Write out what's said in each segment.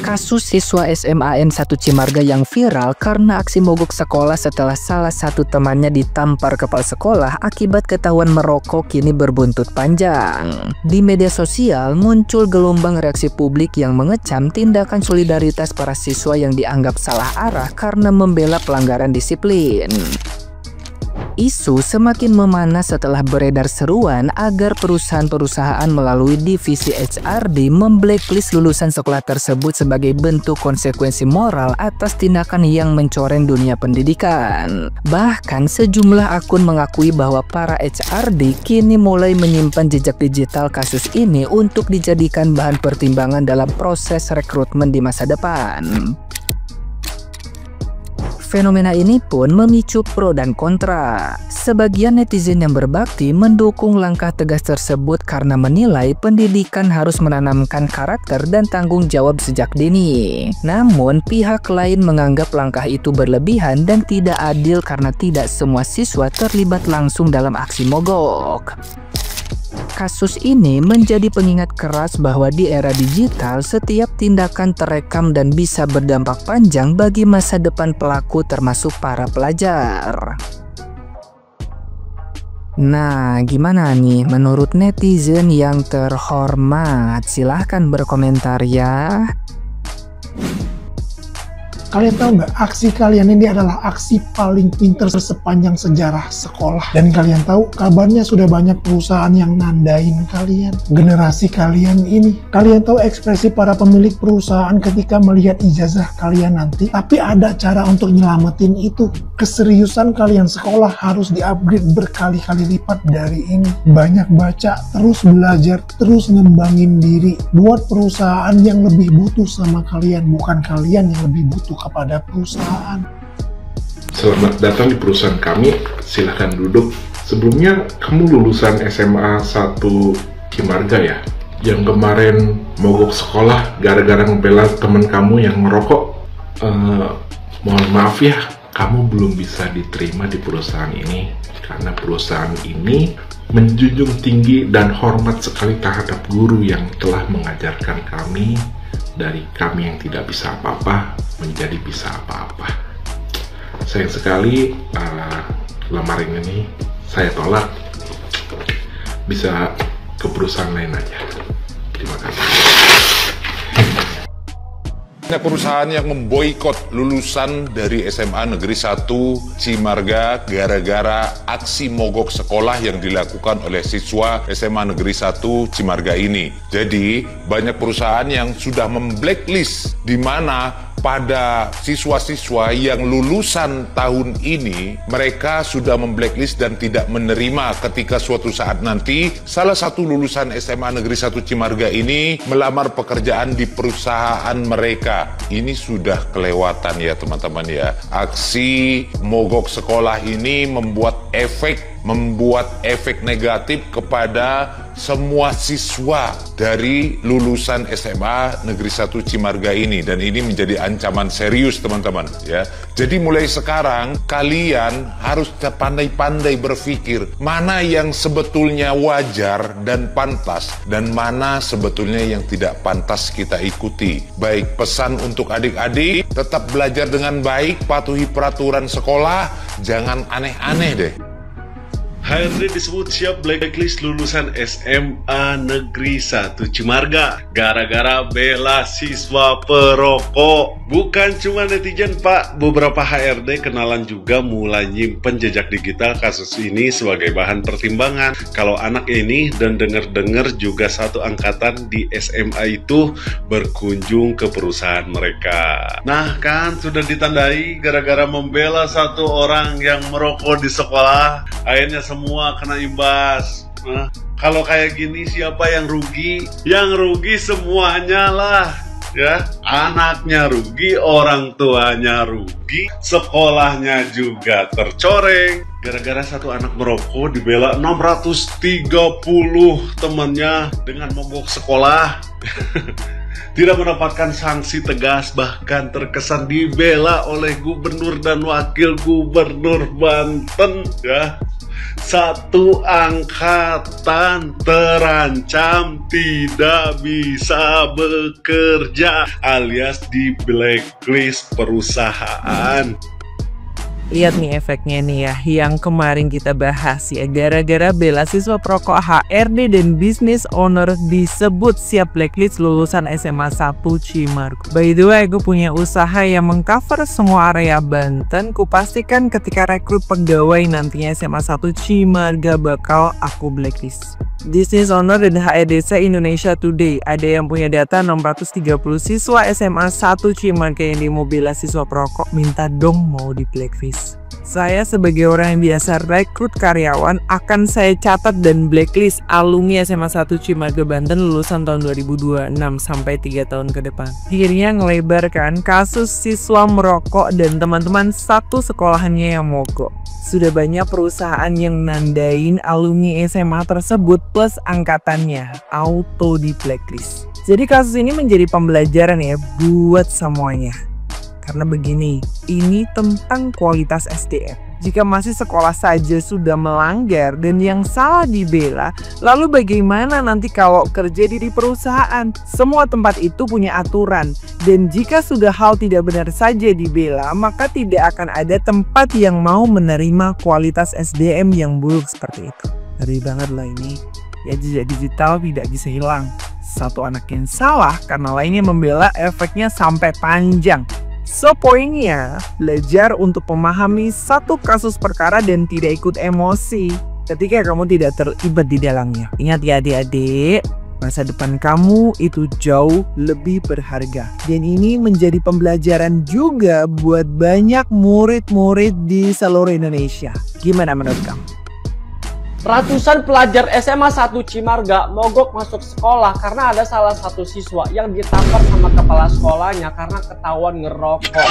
Kasus siswa SMAN 1 Cimarga yang viral karena aksi mogok sekolah setelah salah satu temannya ditampar kepala sekolah akibat ketahuan merokok kini berbuntut panjang. Di media sosial muncul gelombang reaksi publik yang mengecam tindakan solidaritas para siswa yang dianggap salah arah karena membela pelanggaran disiplin. Isu semakin memanas setelah beredar seruan agar perusahaan-perusahaan melalui divisi HRD memblacklist lulusan sekolah tersebut sebagai bentuk konsekuensi moral atas tindakan yang mencoreng dunia pendidikan. Bahkan sejumlah akun mengakui bahwa para HRD kini mulai menyimpan jejak digital kasus ini untuk dijadikan bahan pertimbangan dalam proses rekrutmen di masa depan. Fenomena ini pun memicu pro dan kontra. Sebagian netizen yang berbakti mendukung langkah tegas tersebut karena menilai pendidikan harus menanamkan karakter dan tanggung jawab sejak dini. Namun, pihak lain menganggap langkah itu berlebihan dan tidak adil karena tidak semua siswa terlibat langsung dalam aksi mogok. Kasus ini menjadi pengingat keras bahwa di era digital setiap tindakan terekam dan bisa berdampak panjang bagi masa depan pelaku termasuk para pelajar. Nah, gimana nih menurut netizen yang terhormat? Silahkan berkomentar ya. Kalian tahu nggak, aksi kalian ini adalah aksi paling pinter sepanjang sejarah sekolah. Dan kalian tahu, kabarnya sudah banyak perusahaan yang nandain kalian. Generasi kalian ini. Kalian tahu ekspresi para pemilik perusahaan ketika melihat ijazah kalian nanti. Tapi ada cara untuk nyelamatin itu. Keseriusan kalian sekolah harus di-upgrade berkali-kali lipat dari ini. Banyak baca, terus belajar, terus ngembangin diri. Buat perusahaan yang lebih butuh sama kalian, bukan kalian yang lebih butuh kepada perusahaan. Selamat datang di perusahaan kami, silahkan duduk. Sebelumnya kamu lulusan SMA 1 Cimarga ya? Yang kemarin mogok sekolah gara-gara ngebela temen kamu yang merokok. Mohon maaf ya, kamu belum bisa diterima di perusahaan ini karena perusahaan ini menjunjung tinggi dan hormat sekali terhadap guru yang telah mengajarkan kami. Dari kami yang tidak bisa apa-apa menjadi bisa apa-apa. Sayang sekali lamaran ini saya tolak. Bisa ke perusahaan lain aja. Terima kasih. Banyak perusahaan yang memboikot lulusan dari SMA Negeri 1 Cimarga gara-gara aksi mogok sekolah yang dilakukan oleh siswa SMA Negeri 1 Cimarga ini. Jadi, banyak perusahaan yang sudah memblacklist di mana pada siswa-siswa yang lulusan tahun ini, mereka sudah memblacklist dan tidak menerima ketika suatu saat nanti salah satu lulusan SMA Negeri 1 Cimarga ini melamar pekerjaan di perusahaan mereka. Ini sudah kelewatan ya teman-teman ya. Aksi mogok sekolah ini membuat efek negatif kepada semua siswa dari lulusan SMA Negeri 1 Cimarga ini, dan ini menjadi ancaman serius teman-teman ya. Jadi mulai sekarang kalian harus pandai-pandai berpikir mana yang sebetulnya wajar dan pantas dan mana sebetulnya yang tidak pantas kita ikuti. Baik, pesan untuk adik-adik, tetap belajar dengan baik, patuhi peraturan sekolah, jangan aneh-aneh deh. HRD disebut siap blacklist lulusan SMA Negeri 1 Cimarga gara-gara bela siswa perokok. Bukan cuma netizen pak, beberapa HRD kenalan juga mulai nyimpen jejak digital kasus ini sebagai bahan pertimbangan. Kalau anak ini dan dengar-dengar juga satu angkatan di SMA itu berkunjung ke perusahaan mereka. Nah kan sudah ditandai gara-gara membela satu orang yang merokok di sekolah, akhirnya semua kena imbas. Nah, kalau kayak gini siapa yang rugi? Yang rugi semuanya lah. Ya, anaknya rugi, orang tuanya rugi, sekolahnya juga tercoreng. Gara-gara satu anak merokok dibela 630 temannya dengan mogok sekolah. Tidak mendapatkan sanksi tegas, bahkan terkesan dibela oleh gubernur dan wakil gubernur Banten ya. Satu angkatan terancam tidak bisa bekerja alias di blacklist perusahaan. Lihat nih efeknya nih ya, yang kemarin kita bahas ya, gara-gara bela siswa perokok, HRD dan business owner disebut siap blacklist lulusan SMA 1 Cimarga. By the way, gue punya usaha yang mengcover semua area Banten. Kupastikan ketika rekrut pegawai nantinya SMA 1 Cimarga bakal aku blacklist. Business owner dan HRD Indonesia Today, ada yang punya data 630 siswa SMA 1 Cimarga yang demo bela siswa perokok minta dong mau di blacklist. Saya sebagai orang yang biasa rekrut karyawan akan saya catat dan blacklist alumni SMA 1 Cimarga Banten lulusan tahun 2026 sampai 3 tahun ke depan. Akhirnya ngelebarkan kasus siswa merokok dan teman-teman satu sekolahannya yang mogok. Sudah banyak perusahaan yang nandain alumni SMA tersebut plus angkatannya auto di blacklist. Jadi kasus ini menjadi pembelajaran ya buat semuanya. Karena begini, ini tentang kualitas SDM. Jika masih sekolah saja sudah melanggar dan yang salah dibela, lalu bagaimana nanti kalau kerja di perusahaan? Semua tempat itu punya aturan, dan jika sudah hal tidak benar saja dibela, maka tidak akan ada tempat yang mau menerima kualitas SDM yang buruk seperti itu. Ngeri banget lah ini. Ya, jejak digital tidak bisa hilang. Satu anak yang salah karena lainnya membela, efeknya sampai panjang. So poinnya, belajar untuk memahami satu kasus perkara dan tidak ikut emosi ketika kamu tidak terlibat di dalamnya. Ingat ya adik-adik, masa depan kamu itu jauh lebih berharga. Dan ini menjadi pembelajaran juga buat banyak murid-murid di seluruh Indonesia. Gimana menurut kamu? Ratusan pelajar SMA 1 Cimarga mogok masuk sekolah karena ada salah satu siswa yang ditampar sama kepala sekolahnya karena ketahuan ngerokok.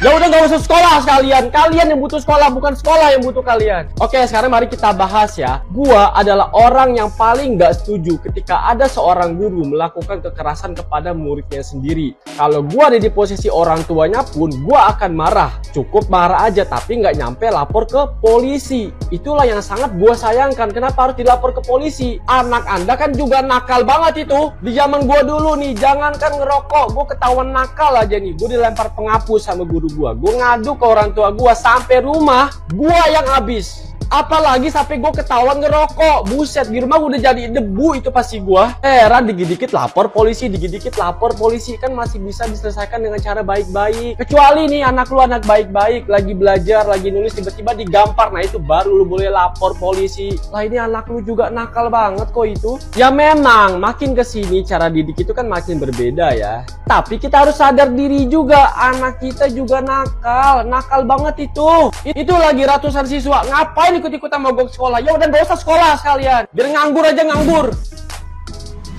Ya udah gak usah sekolah sekalian. Kalian yang butuh sekolah, bukan sekolah yang butuh kalian. Oke, sekarang mari kita bahas ya. Gua adalah orang yang paling gak setuju ketika ada seorang guru melakukan kekerasan kepada muridnya sendiri. Kalau gua ada di posisi orang tuanya pun, gua akan marah. Cukup marah aja, tapi gak nyampe lapor ke polisi. Itulah yang sangat gua sayangkan. Kenapa harus dilapor ke polisi? Anak anda kan juga nakal banget itu. Di zaman gua dulu nih, jangankan ngerokok, gua ketahuan nakal aja nih. Gua dilempar penghapus sama guru gue ngadu ke orang tua gue sampai rumah gue yang habis. Apalagi sampai gue ketahuan ngerokok. Buset, di rumah udah jadi debu itu pasti gue. Heran, dikit-dikit lapor polisi, dikit-dikit lapor polisi. Kan masih bisa diselesaikan dengan cara baik-baik. Kecuali nih anak lu anak baik-baik, lagi belajar, lagi nulis, tiba-tiba digampar. Nah itu baru lu boleh lapor polisi. Lah ini anak lu juga nakal banget kok itu. Ya memang makin kesini cara didik itu kan makin berbeda ya. Tapi kita harus sadar diri juga, anak kita juga nakal. Nakal banget itu. Itu lagi ratusan siswa, ngapain ikut-ikutan mogok sekolah? Ya udah gak usah sekolah sekalian, biar nganggur aja nganggur.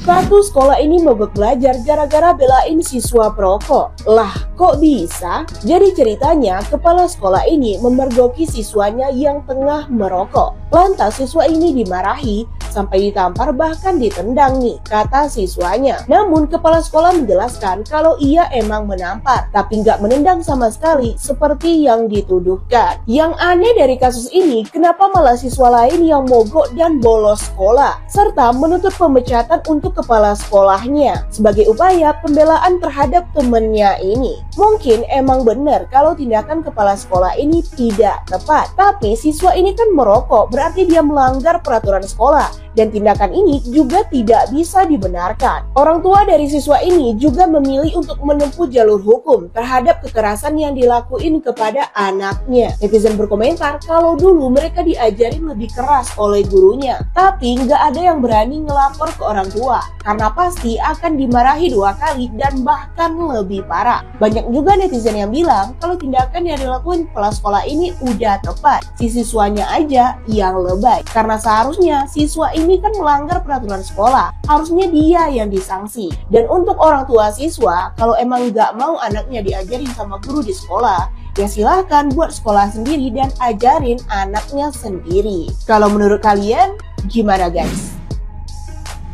Satu sekolah ini mogok belajar gara-gara belain siswa perokok. Lah, kok bisa? Jadi ceritanya, kepala sekolah ini memergoki siswanya yang tengah merokok. Lantas siswa ini dimarahi sampai ditampar bahkan ditendang nih, kata siswanya. Namun kepala sekolah menjelaskan kalau ia emang menampar, tapi nggak menendang sama sekali seperti yang dituduhkan. Yang aneh dari kasus ini, kenapa malah siswa lain yang mogok dan bolos sekolah, serta menuntut pemecatan untuk kepala sekolahnya sebagai upaya pembelaan terhadap temennya ini. Mungkin emang benar kalau tindakan kepala sekolah ini tidak tepat, tapi siswa ini kan merokok, berarti dia melanggar peraturan sekolah, dan tindakan ini juga tidak bisa dibenarkan. Orang tua dari siswa ini juga memilih untuk menempuh jalur hukum terhadap kekerasan yang dilakuin kepada anaknya. Netizen berkomentar kalau dulu mereka diajarin lebih keras oleh gurunya, tapi nggak ada yang berani ngelapor ke orang tua, karena pasti akan dimarahi 2 kali dan bahkan lebih parah. Banyak juga netizen yang bilang kalau tindakan yang dilakuin kepala sekolah ini udah tepat, si siswanya aja yang lebay, karena seharusnya siswa ini kan melanggar peraturan sekolah, harusnya dia yang disanksi. Dan untuk orang tua siswa, kalau emang nggak mau anaknya diajarin sama guru di sekolah, ya silahkan buat sekolah sendiri dan ajarin anaknya sendiri. Kalau menurut kalian, gimana guys?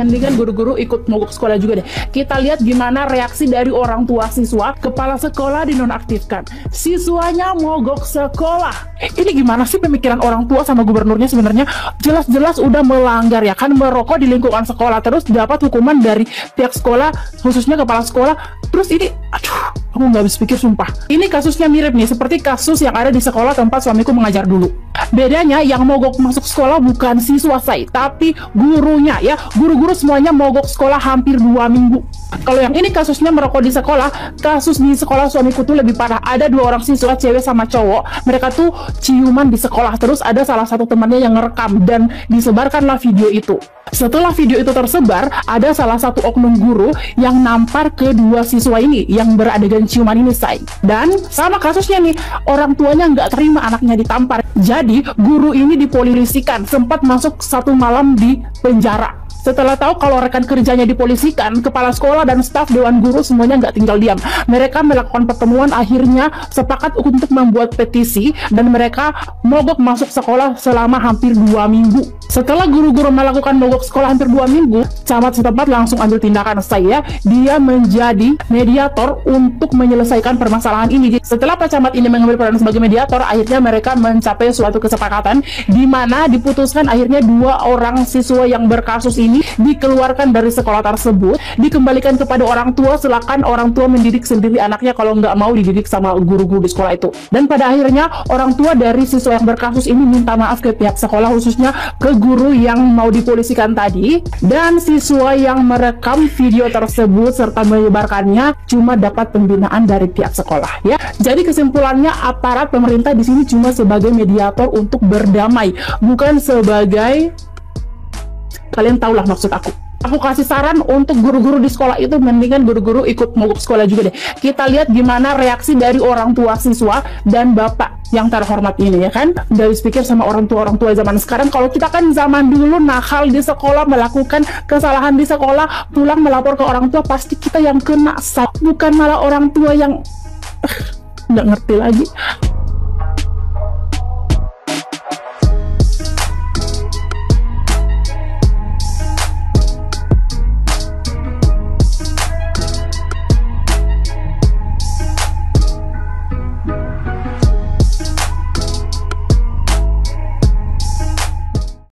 Mendingan guru-guru ikut mogok sekolah juga deh. Kita lihat gimana reaksi dari orang tua siswa. Kepala sekolah dinonaktifkan, siswanya mogok sekolah. Ini gimana sih pemikiran orang tua sama gubernurnya sebenarnya? Jelas-jelas udah melanggar ya kan, merokok di lingkungan sekolah, terus dapat hukuman dari pihak sekolah, khususnya kepala sekolah. Terus ini, aduh, aku nggak habis pikir sumpah. Ini kasusnya mirip nih seperti kasus yang ada di sekolah tempat suamiku mengajar dulu. Bedanya yang mogok masuk sekolah bukan siswa saya, tapi gurunya ya. Guru-guru semuanya mogok sekolah hampir 2 minggu. Kalau yang ini kasusnya merokok di sekolah, kasus di sekolah suamiku tuh lebih parah. Ada 2 orang siswa, cewek sama cowok. Mereka tuh ciuman di sekolah. Terus ada salah satu temannya yang ngerekam dan disebarkanlah video itu. Setelah video itu tersebar, ada salah satu oknum guru yang nampar ke 2 siswa ini yang beradegan ciuman ini, say. Dan sama kasusnya nih, orang tuanya nggak terima anaknya ditampar. Jadi guru ini dipolisikan, sempat masuk 1 malam di penjara. Setelah tahu kalau rekan kerjanya dipolisikan, kepala sekolah dan staf dewan guru semuanya nggak tinggal diam. Mereka melakukan pertemuan, akhirnya sepakat untuk membuat petisi dan mereka mogok masuk sekolah selama hampir 2 minggu. Setelah guru-guru melakukan mogok sekolah hampir 2 minggu, camat setempat langsung ambil tindakan. Dia menjadi mediator untuk menyelesaikan permasalahan ini. Setelah Pak Camat ini mengambil peran sebagai mediator, akhirnya mereka mencapai suatu kesepakatan di mana diputuskan akhirnya 2 orang siswa yang berkasus ini dikeluarkan dari sekolah tersebut, dikembalikan kepada orang tua. Silakan orang tua mendidik sendiri anaknya kalau nggak mau dididik sama guru-guru di sekolah itu. Dan pada akhirnya orang tua dari siswa yang berkasus ini minta maaf ke pihak sekolah, khususnya ke guru yang mau dipolisikan tadi. Dan siswa yang merekam video tersebut serta menyebarkannya cuma dapat pembinaan dari pihak sekolah ya. Jadi kesimpulannya, aparat pemerintah di sini cuma sebagai mediator untuk berdamai, bukan sebagai, kalian tahulah maksud aku. Aku kasih saran untuk guru-guru di sekolah itu, mendingan guru-guru ikut mogok sekolah juga deh. Kita lihat gimana reaksi dari orang tua siswa dan bapak yang terhormat ini ya kan. Gak habis pikir sama orang tua zaman sekarang. Kalau kita kan zaman dulu nakal di sekolah, melakukan kesalahan di sekolah, pulang melapor ke orang tua, pasti kita yang kena, bukan malah orang tua yang nggak ngerti lagi.